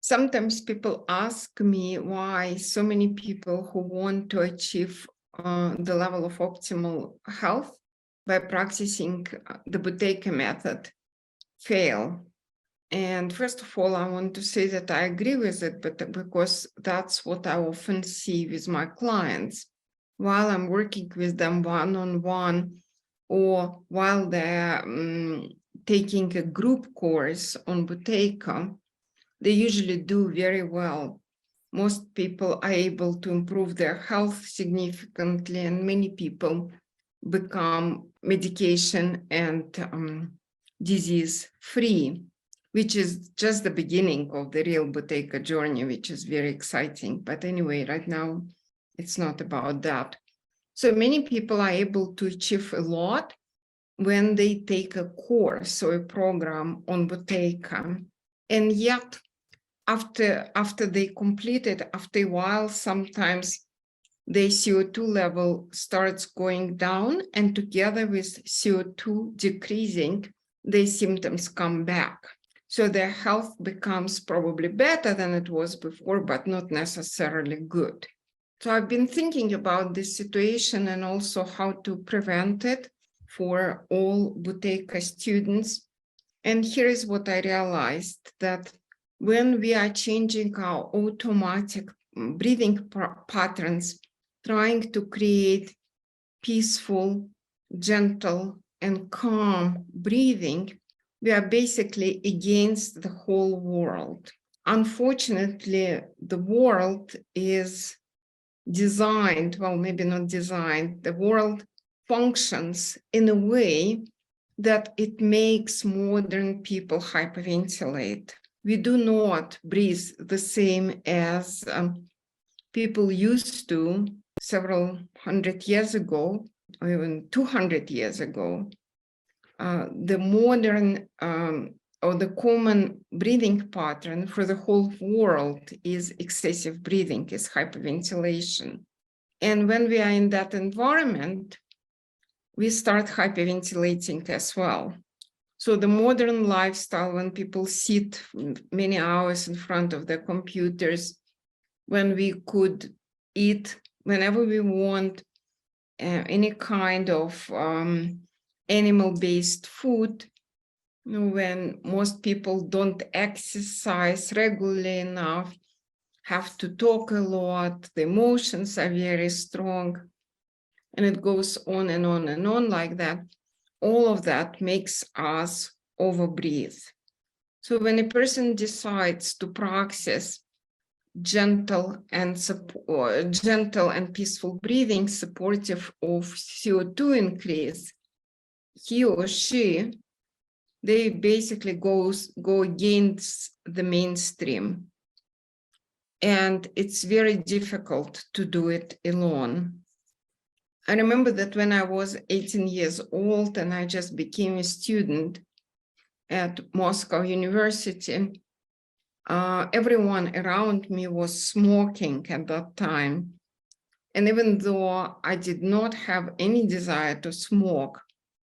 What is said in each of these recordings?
Sometimes people ask me why so many people who want to achieve the level of optimal health by practicing the Butyko method fail. And first of all, I want to say that I agree with it, but because that's what I often see with my clients while I'm working with them one-on-one, or while they're taking a group course on Buteyko. They usually do very well. Most people are able to improve their health significantly, and many people become medication and disease-free, which is just the beginning of the real Buteyko journey, which is very exciting. But anyway, right now, it's not about that. So many people are able to achieve a lot when they take a course or a program on Buteyko. And yet, after they complete it, after a while, sometimes their CO2 level starts going down, and together with CO2 decreasing, their symptoms come back. So their health becomes probably better than it was before, but not necessarily good. So I've been thinking about this situation and also how to prevent it for all Buteyko students. And here is what I realized, that when we are changing our automatic breathing patterns, trying to create peaceful, gentle, and calm breathing, we are basically against the whole world. Unfortunately, the world is designed, well, maybe not designed, the world functions in a way that it makes modern people hyperventilate. We do not breathe the same as people used to several hundred years ago, or even 200 years ago. The modern or the common breathing pattern for the whole world is excessive breathing, is hyperventilation. And when we are in that environment, we start hyperventilating as well. So the modern lifestyle, when people sit many hours in front of their computers, when we could eat whenever we want any kind of animal-based food, when most people don't exercise regularly enough, have to talk a lot, the emotions are very strong, and it goes on and on and on like that. All of that makes us overbreathe. So when a person decides to practice gentle and peaceful breathing, supportive of CO2 increase, he or she, they basically go against the mainstream. And it's very difficult to do it alone. I remember that when I was 18 years old and I just became a student at Moscow University, everyone around me was smoking at that time. And even though I did not have any desire to smoke,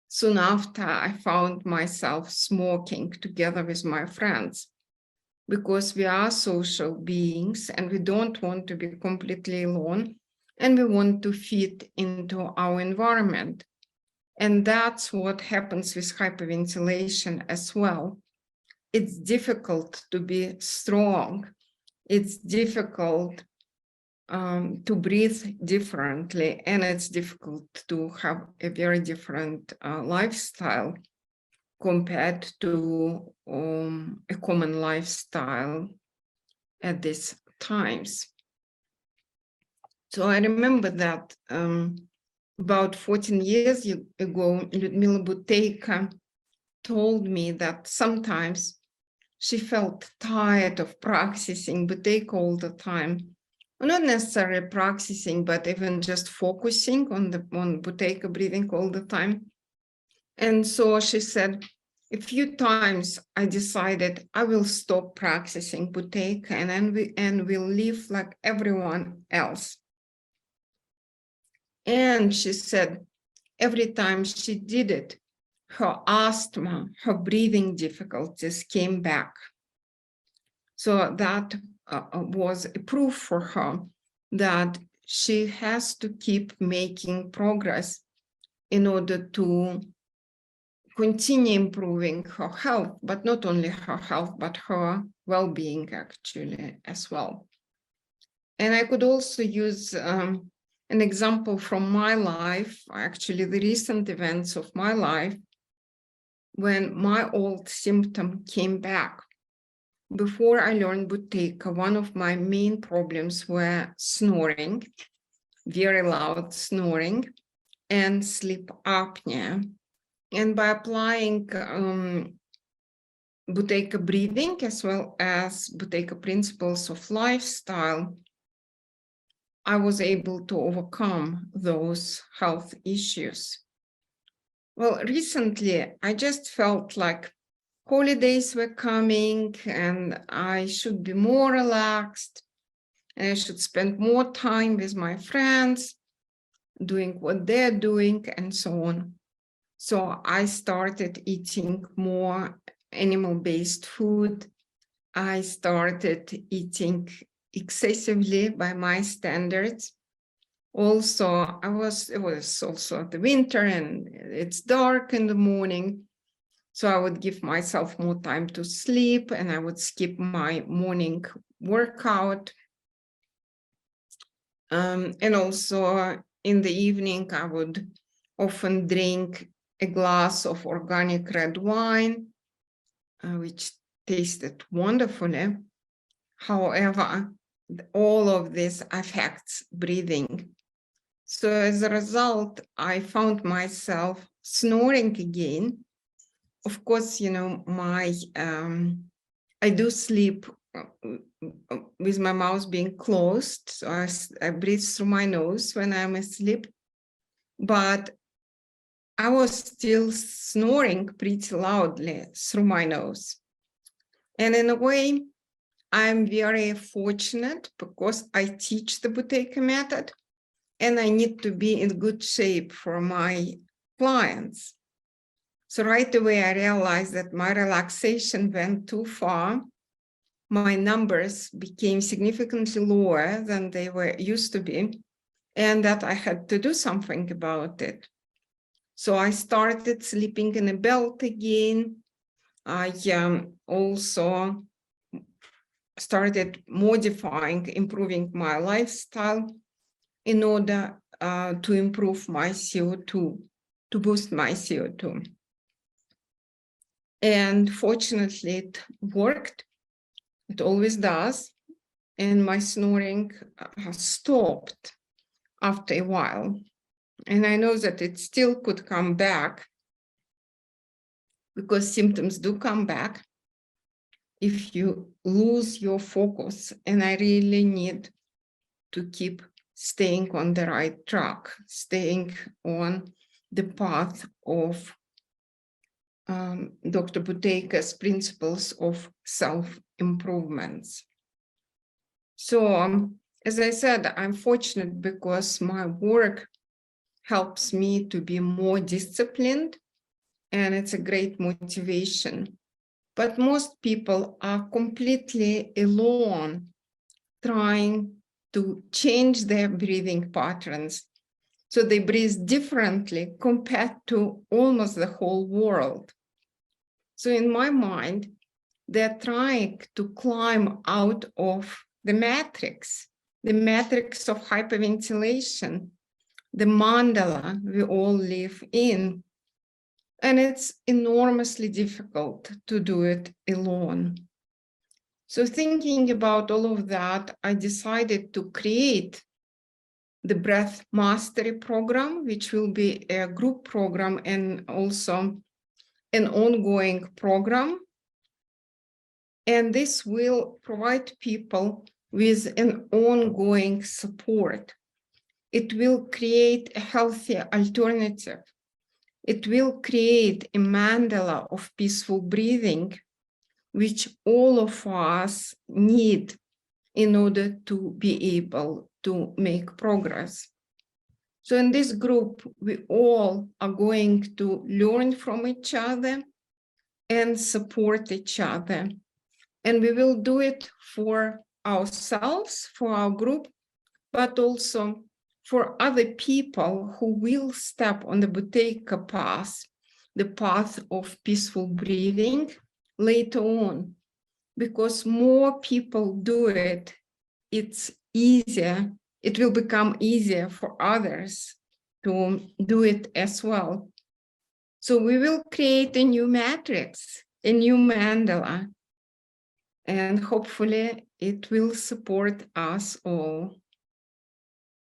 soon after I found myself smoking together with my friends, because we are social beings and we don't want to be completely alone, and we want to fit into our environment. And that's what happens with hyperventilation as well. It's difficult to be strong. It's difficult to breathe differently, and it's difficult to have a very different lifestyle compared to a common lifestyle at these times. So I remember that about 14 years ago, Lyudmila Buteyko told me that sometimes she felt tired of practicing Buteyko all the time. Not necessarily practicing, but even just focusing on Butyko breathing all the time. And so she said, a few times I decided I will stop practicing Buteyko and will live like everyone else. And she said, every time she did it, her asthma, her breathing difficulties came back. So that was a proof for her that she has to keep making progress in order to continue improving her health, but not only her health, but her well-being actually as well. And I could also use an example from my life, actually the recent events of my life, when my old symptom came back. Before I learned Buteyko, one of my main problems were snoring, very loud snoring, and sleep apnea. And by applying Butyko breathing as well as Buteyko principles of lifestyle, I was able to overcome those health issues. Well, recently, I just felt like holidays were coming and I should be more relaxed and I should spend more time with my friends, doing what they're doing and so on. So I started eating more animal-based food. I started eating excessively by my standards. Also, it was also the winter and it's dark in the morning. So I would give myself more time to sleep and I would skip my morning workout. And also in the evening, I would often drink a glass of organic red wine, which tasted wonderfully. However, all of this affects breathing. So as a result, I found myself snoring again. Of course, you know, I do sleep with my mouth being closed. So I breathe through my nose when I'm asleep. But I was still snoring pretty loudly through my nose. And in a way, I'm very fortunate because I teach the Butyko method and I need to be in good shape for my clients. So right away, I realized that my relaxation went too far. My numbers became significantly lower than they were used to be, and that I had to do something about it. So I started sleeping in a belt again. I also started modifying, improving my lifestyle in order to improve my CO2, to boost my CO2. And fortunately, it worked. It always does. And my snoring has stopped after a while. And I know that it still could come back because symptoms do come back if you lose your focus. And I really need to keep staying on the right track, staying on the path of Dr. Buteyko's principles of self-improvements. So, as I said, I'm fortunate because my work helps me to be more disciplined, and it's a great motivation. But most people are completely alone trying to change their breathing patterns. So they breathe differently compared to almost the whole world. So in my mind, they're trying to climb out of the matrix of hyperventilation, the mandala we all live in. And it's enormously difficult to do it alone. So thinking about all of that, I decided to create the Breath Mastery Program, which will be a group program and also an ongoing program. And this will provide people with an ongoing support. It will create a healthier alternative. It will create a mandala of peaceful breathing, which all of us need in order to be able to make progress. So in this group, we all are going to learn from each other and support each other. And we will do it for ourselves, for our group, but also for other people who will step on the Butyko path, the path of peaceful breathing later on. Because more people do it, it's easier. It will become easier for others to do it as well. So we will create a new matrix, a new mandala, and hopefully it will support us all.